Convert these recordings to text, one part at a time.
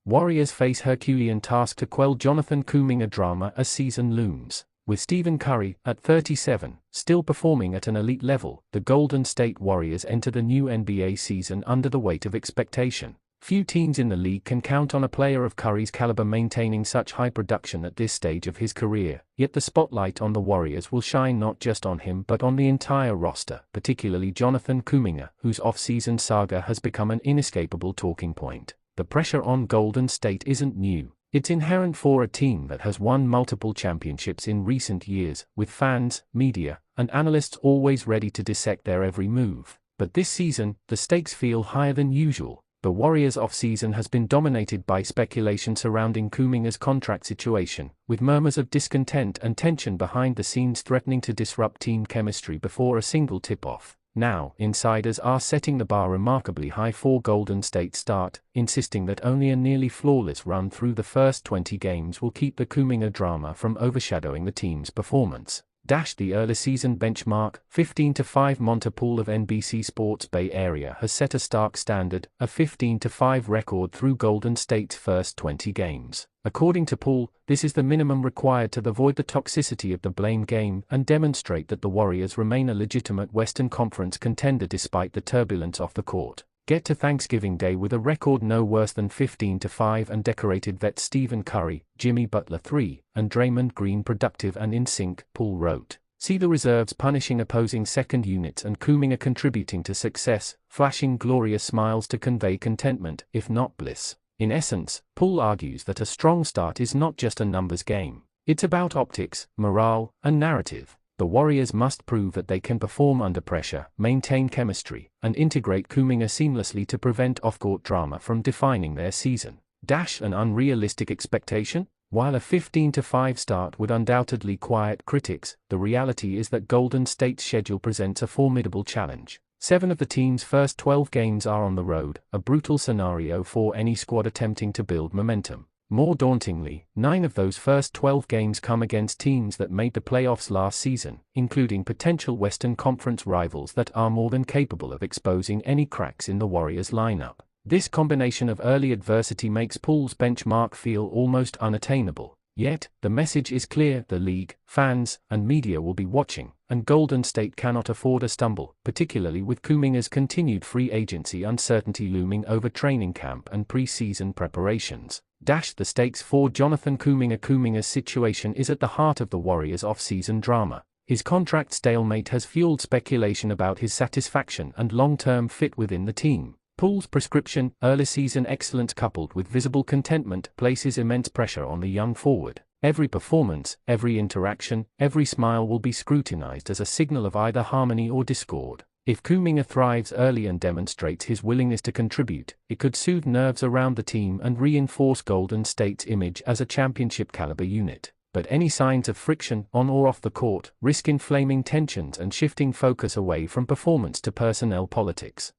Warriors face Herculean task to quell Jonathan Kuminga drama as season looms. With Stephen Curry, at 37, still performing at an elite level, the Golden State Warriors enter the new NBA season under the weight of expectation. Few teams in the league can count on a player of Curry's caliber maintaining such high production at this stage of his career, yet the spotlight on the Warriors will shine not just on him but on the entire roster, particularly Jonathan Kuminga, whose off-season saga has become an inescapable talking point. The pressure on Golden State isn't new. It's inherent for a team that has won multiple championships in recent years, with fans, media, and analysts always ready to dissect their every move. But this season, the stakes feel higher than usual. The Warriors' off-season has been dominated by speculation surrounding Kuminga's contract situation, with murmurs of discontent and tension behind the scenes threatening to disrupt team chemistry before a single tip-off. Now, insiders are setting the bar remarkably high for Golden State's start, insisting that only a nearly flawless run through the first 20 games will keep the Kuminga drama from overshadowing the team's performance. The early season benchmark, 15-5 Montepool of NBC Sports Bay Area has set a stark standard, a 15-5 record through Golden State's first 20 games. According to Pool, this is the minimum required to avoid the toxicity of the blame game and demonstrate that the Warriors remain a legitimate Western Conference contender despite the turbulence off the court. Get to Thanksgiving Day with a record no worse than 15-5 and decorated vets Stephen Curry, Jimmy Butler 3, and Draymond Green productive and in sync, Poole wrote. See the reserves punishing opposing second units and Kuminga contributing to success, flashing glorious smiles to convey contentment, if not bliss. In essence, Poole argues that a strong start is not just a numbers game. It's about optics, morale, and narrative. The Warriors must prove that they can perform under pressure, maintain chemistry, and integrate Kuminga seamlessly to prevent off-court drama from defining their season. An unrealistic expectation? While a 15-5 start would undoubtedly quiet critics, the reality is that Golden State's schedule presents a formidable challenge. 7 of the team's first 12 games are on the road, a brutal scenario for any squad attempting to build momentum. More dauntingly, 9 of those first 12 games come against teams that made the playoffs last season, including potential Western Conference rivals that are more than capable of exposing any cracks in the Warriors' lineup. This combination of early adversity makes Poole's benchmark feel almost unattainable. Yet, the message is clear: the league, fans, and media will be watching, and Golden State cannot afford a stumble, particularly with Kuminga's continued free agency uncertainty looming over training camp and pre-season preparations. The stakes for Jonathan Kuminga. Kuminga's situation is at the heart of the Warriors' off-season drama. His contract stalemate has fueled speculation about his satisfaction and long-term fit within the team. Poole's prescription, early season excellence coupled with visible contentment, places immense pressure on the young forward. Every performance, every interaction, every smile will be scrutinized as a signal of either harmony or discord. If Kuminga thrives early and demonstrates his willingness to contribute, it could soothe nerves around the team and reinforce Golden State's image as a championship-caliber unit. But any signs of friction, on or off the court, risk inflaming tensions and shifting focus away from performance to personnel politics.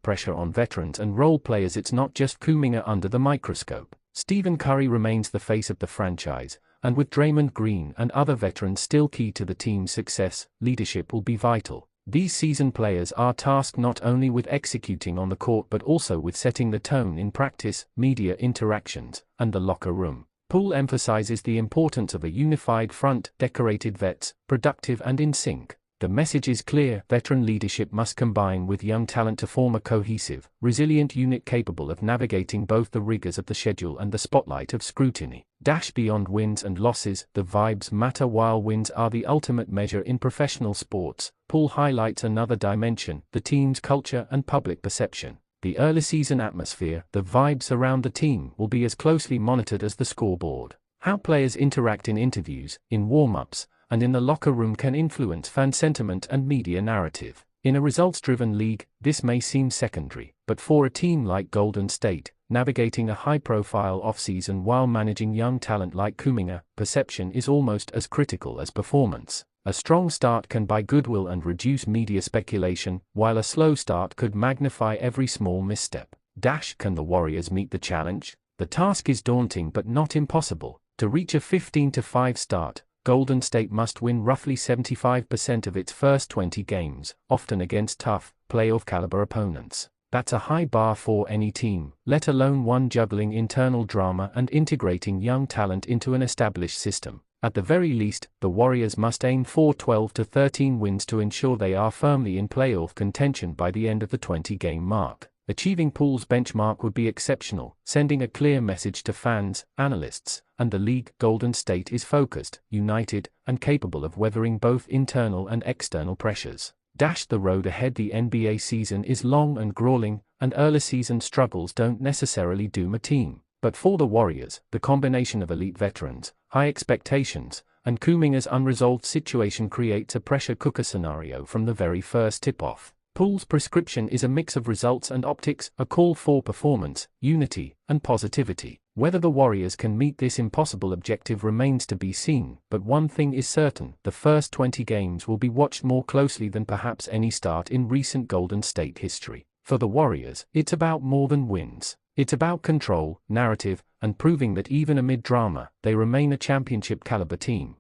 Pressure on veterans and role players. It's not just Kuminga under the microscope. Stephen Curry remains the face of the franchise, and with Draymond Green and other veterans still key to the team's success, leadership will be vital. These seasoned players are tasked not only with executing on the court but also with setting the tone in practice, media interactions, and the locker room. Poole emphasizes the importance of a unified front, decorated vets, productive and in sync. The message is clear: veteran leadership must combine with young talent to form a cohesive, resilient unit capable of navigating both the rigors of the schedule and the spotlight of scrutiny. Beyond wins and losses, the vibes matter. While wins are the ultimate measure in professional sports, Poole highlights another dimension: the team's culture and public perception. The early season atmosphere, the vibes around the team, will be as closely monitored as the scoreboard. How players interact in interviews, in warm-ups, and in the locker room can influence fan sentiment and media narrative. In a results-driven league, this may seem secondary, but for a team like Golden State, navigating a high-profile offseason while managing young talent like Kuminga, perception is almost as critical as performance. A strong start can buy goodwill and reduce media speculation, while a slow start could magnify every small misstep. Can the Warriors meet the challenge? The task is daunting but not impossible. To reach a 15-5 start, Golden State must win roughly 75% of its first 20 games, often against tough, playoff-caliber opponents. That's a high bar for any team, let alone one juggling internal drama and integrating young talent into an established system. At the very least, the Warriors must aim for 12 to 13 wins to ensure they are firmly in playoff contention by the end of the 20-game mark. Achieving Poole's benchmark would be exceptional, sending a clear message to fans, analysts, and the league. Golden State is focused, united, and capable of weathering both internal and external pressures. The road ahead. The NBA season is long and grueling, and early season struggles don't necessarily doom a team. But for the Warriors, the combination of elite veterans, high expectations, and Kuminga's unresolved situation creates a pressure cooker scenario from the very first tip-off. Poole's prescription is a mix of results and optics, a call for performance, unity, and positivity. Whether the Warriors can meet this impossible objective remains to be seen, but one thing is certain: the first 20 games will be watched more closely than perhaps any start in recent Golden State history. For the Warriors, it's about more than wins. It's about control, narrative, and proving that even amid drama, they remain a championship-caliber team.